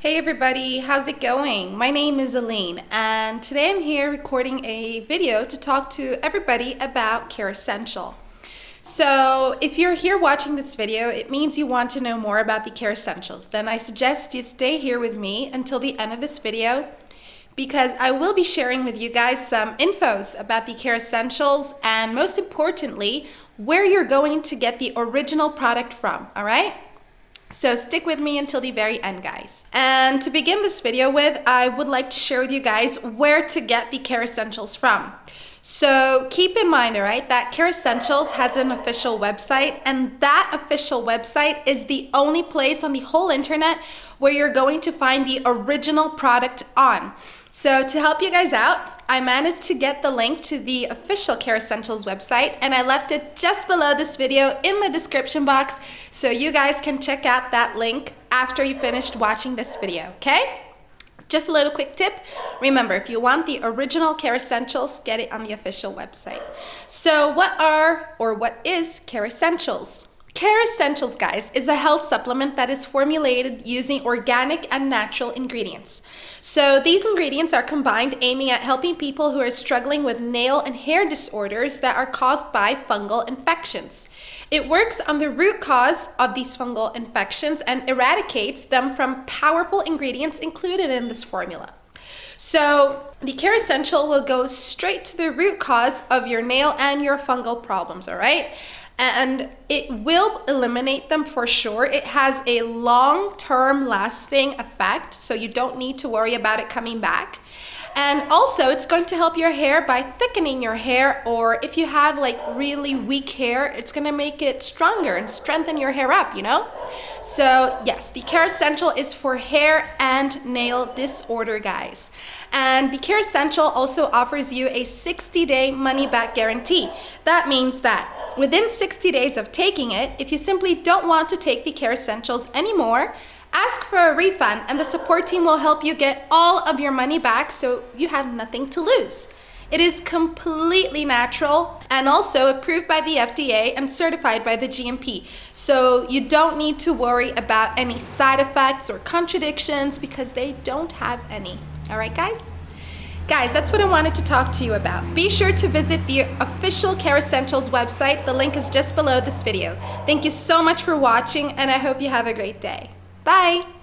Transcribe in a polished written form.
Hey everybody, how's it going? My name is Aline and today I'm here recording a video to talk to everybody about Kerassential. So if you're here watching this video, it means you want to know more about the Kerassentials. Then I suggest you stay here with me until the end of this video because I will be sharing with you guys some infos about the Kerassentials and most importantly, where you're going to get the original product from, all right? So stick with me until the very end, guys. And to begin this video with, I would like to share with you guys where to get the Kerassentials from. So keep in mind, all right, that Kerassentials has an official website, and that official website is the only place on the whole internet where you're going to find the original product on. So to help you guys out, I managed to get the link to the official Kerassentials website, and I left it just below this video in the description box so you guys can check out that link after you finished watching this video, okay? Just a little quick tip. Remember, if you want the original Kerassentials, get it on the official website. So what is Kerassentials? Kerassentials, guys, is a health supplement that is formulated using organic and natural ingredients. So these ingredients are combined aiming at helping people who are struggling with nail and hair disorders that are caused by fungal infections. It works on the root cause of these fungal infections and eradicates them from powerful ingredients included in this formula. So the Kerassential will go straight to the root cause of your nail and your fungal problems, all right? And it will eliminate them for sure. It has a long-term lasting effect, so you don't need to worry about it coming back. And also it's going to help your hair by thickening your hair, or if you have like really weak hair, it's going to make it stronger and strengthen your hair up, you know? So yes, the Kerassential is for hair and nail disorder, guys. And the Kerassential also offers you a 60-day money-back guarantee. That means that within 60 days of taking it, if you simply don't want to take the Kerassentials anymore, ask for a refund and the support team will help you get all of your money back so you have nothing to lose. It is completely natural and also approved by the FDA and certified by the GMP. So you don't need to worry about any side effects or contradictions because they don't have any. All right, guys? Guys, that's what I wanted to talk to you about. Be sure to visit the official Kerassentials website. The link is just below this video. Thank you so much for watching and I hope you have a great day. Bye!